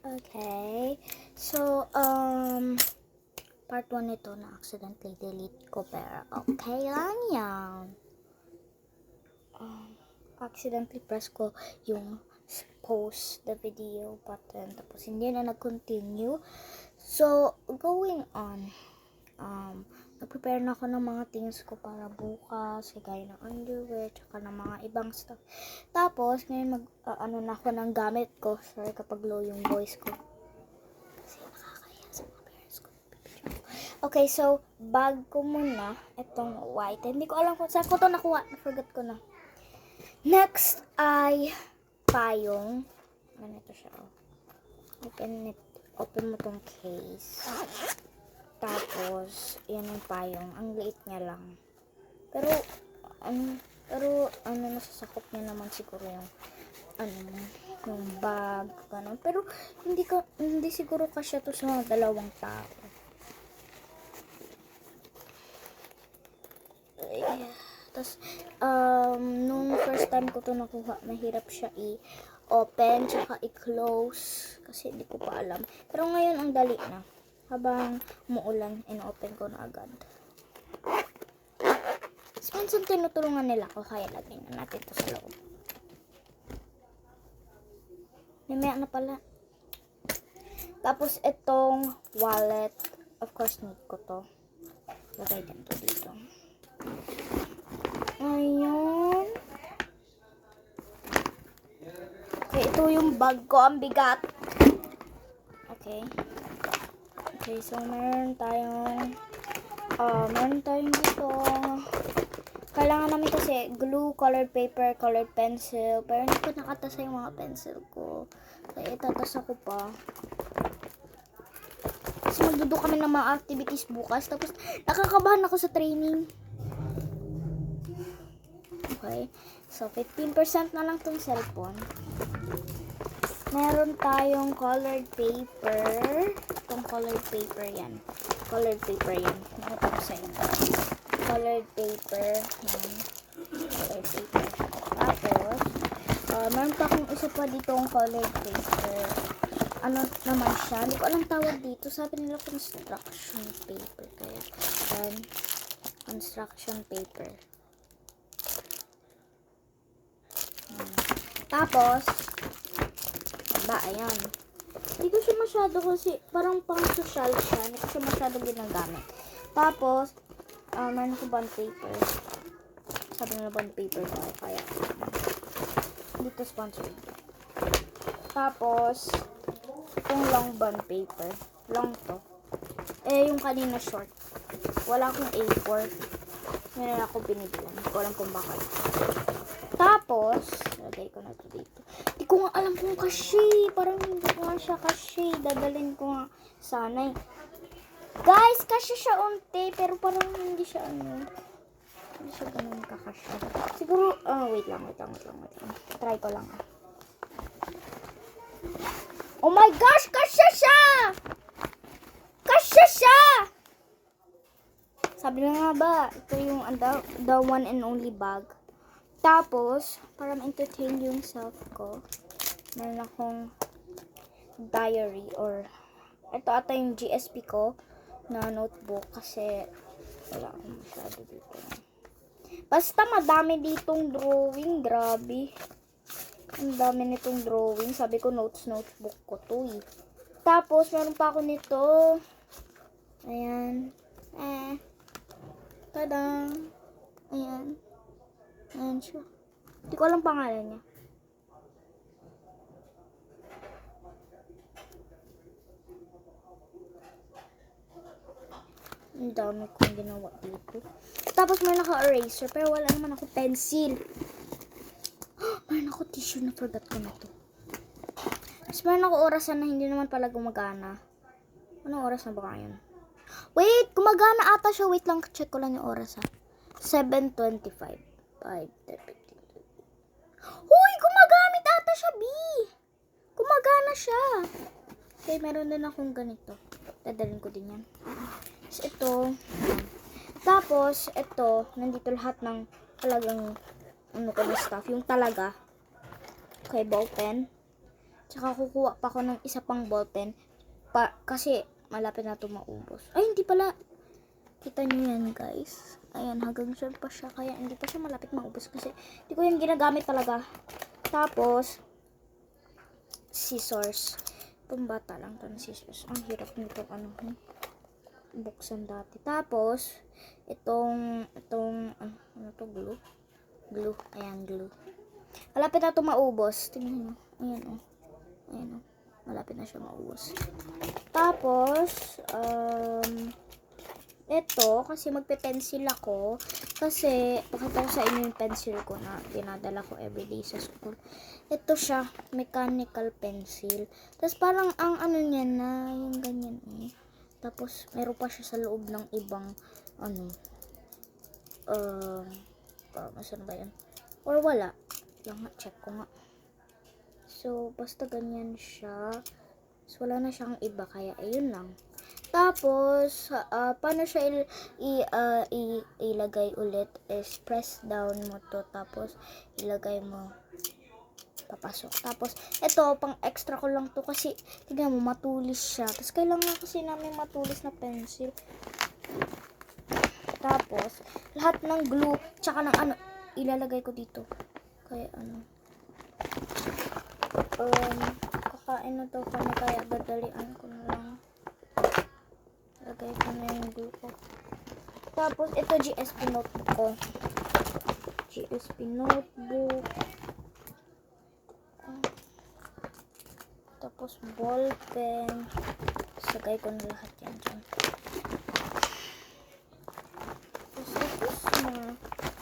Okay. So, part 1 nito na accidentally delete ko, pero okay lang yan. Accidentally press ko yung post the video button, tapos hindi na nag-continue. So, going on, nag-prepare na ako ng mga things ko para bukas, kagaya ng underwear, tsaka ng mga ibang stuff. Tapos, ngayon na ako ng gamit ko. Sorry kapag low yung voice ko. Kasi nakakaya sa mga parents ko. Okay, so, bag ko muna, itong white. Hindi ko alam kung saan ko to nakuha. Forgot ko na. Next ay payong. Ganito siya, oh. Open mo tong case. Tapos, yan yung payong. Ang liit niya lang. Pero, nasasakop niya naman siguro yung, yung bag, ganun. Pero, hindi siguro kasya to sa mga dalawang tao. Tapos, nung first time ko to nakuha, mahirap siya i-open, tsaka i-close, kasi hindi ko pa alam. Pero ngayon, ang dali na. Habang umuulan, in-open ko na agad. Tapos, minsan tinutulungan nila ako, kaya lagay na natin to sa loob. Mamaya na pala. Tapos, itong wallet, of course, need ko to. Lagay din to dito. Ayan. Okay, ito yung bag ko. Ang bigat. Okay. Okay, so meron tayong dito. Kailangan namin kasi glue, colored paper, colored pencil. Pero hindi ko nakatasa yung mga pencil ko. Kaya itatasa ko pa. Kasi magdudo kami ng mga activities bukas. Tapos nakakabahan ako sa training. Okay. So, 15% na lang tong cellphone. Meron tayong colored paper. Itong colored paper yan. Colored paper yan. Nakita ko sa inyo. Colored paper. Yan. Colored paper. Tapos, meron pa akong isa pa ditong colored paper. Ano naman siya? Hindi ko alam tawag dito. Sabi nila construction paper. Kaya, yan. Construction paper. Tapos, ayan. Hindi ko siya masyado kasi parang pang social siya. Hindi ko siya masyado ginagamit. Tapos, meron ko bond paper. Sabi nila bond paper ko. Kaya, dito sponsor. Tapos, itong long bond paper. Long to. Yung kanina short. Wala akong A4. Meron ako binibilan. Hindi ko alam kung bakit. Tapos, lagay ko na ito dito. Hindi ko nga alam kung kasi. Parang hindi ko nga siya kasi. Dadalhin ko nga sana eh. Guys, kasi siya unti. Pero parang hindi siya hindi siya ganun kakasya. Siguro, wait lang. Try ko lang. Oh my gosh, kasya siya! Kasya siya! Sabi na nga ba, ito yung the one and only bag. Tapos, para ma-entertain yung self ko, meron akong diary or ito ata yung GSP ko na notebook kasi wala akong masyado dito. Basta madami ditong drawing, grabe. Ang dami nitong drawing. Sabi ko notebook ko to eh. Tapos, meron pa ako nito. Ayan. Tada! Ayan. Ayan siya. Hindi ko alam pangalan niya. Ang dami kong ginawa dito. Tapos may naka-eraser. Pero wala naman ako pencil. Meron ako tissue na forgot ko na to. Tapos meron ako orasan na hindi naman pala gumagana. Anong oras na ba ngayon? Wait! Gumagana ata siya. Wait lang. Check ko lang yung oras ha. 7:25. 5:15. Huy! Gumagamit ata siya, B! Gumagana siya. Okay, meron din akong ganito. Dadalhin ko din yan. Tapos, ito, nandito lahat ng talagang, stuff. Yung talaga. Okay, ball pen. Tsaka kukuha pa ako ng isa pang ballpen. Kasi malapit na ito maubos. Ay, hindi pala. Kita nyo yan, guys. Ayan, hanggang dyan pa siya. Kaya hindi pa siya malapit maubos. Kasi hindi ko yan ginagamit talaga. Tapos, scissors. Pambata lang ito ng scissors. Ang hirap nito. Buksan dati. Tapos, ano to, glue? Glue. Ayan, glue. Malapit na ito maubos. Tingnan nyo. Ayan, o. Ayan, o. Malapit na siya maubos. Tapos, ito, kasi magpe-pencil ako. Kasi, pakita ko sa inyo yung pencil ko na dinadala ko everyday sa school. Ito siya, mechanical pencil. Tapos, parang ang ano niya na, yung ganyan eh. Tapos, meron pa siya sa loob ng ibang, masan ba yan? Or wala. Lang nga, check ko nga. So, basta ganyan siya. So, wala na siyang iba, kaya ayun lang. Tapos, paano siya ilagay ulit is press down mo to, tapos ilagay mo, papasok. Tapos, ito, pang extra ko lang to kasi, tignan mo, matulis siya. Tapos, kailangan kasi namin matulis na pencil. Tapos, lahat ng glue, tsaka ng ilalagay ko dito. Kaya, kakain na to kami, kaya dadalian ko na lang. Lagay ko na yung glue ko. Tapos, ito GSP notebook ko. GSP notebook. Tapos, ball pen. Sagay ko na lahat yan dyan. Tapos na.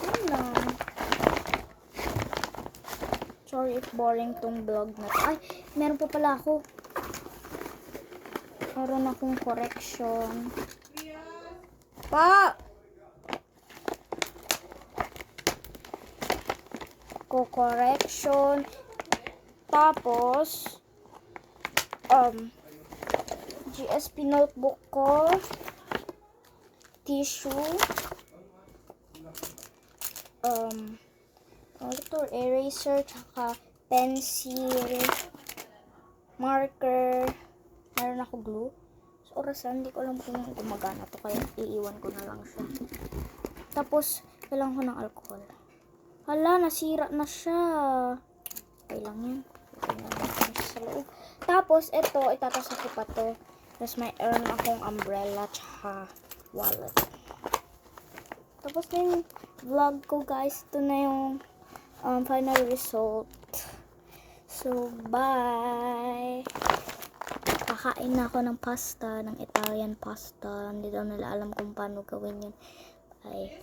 Yun lang. Sorry if boring tong vlog na to. Ay, meron pa pala ako. Meron akong correction. Pa! Correction. Tapos, GSP notebook ko. Tissue. Eraser, tsaka pencil, marker, meron ako glue. So, orasan, hindi ko alam kung gumagana to, kaya iiwan ko na lang siya. Tapos, kailangan ko ng alcohol. Hala, nasira na siya. Okay lang yan. Sa loob. Tapos, ito, itatasok ko pa to. Tapos, may earn akong umbrella, tsaka wallet. Tapos na yung vlog ko, guys. Ito na yung final result. So, bye! Kakain na ako ng pasta, ng Italian pasta. Hindi daw nila alam kung paano gawin yun. Bye!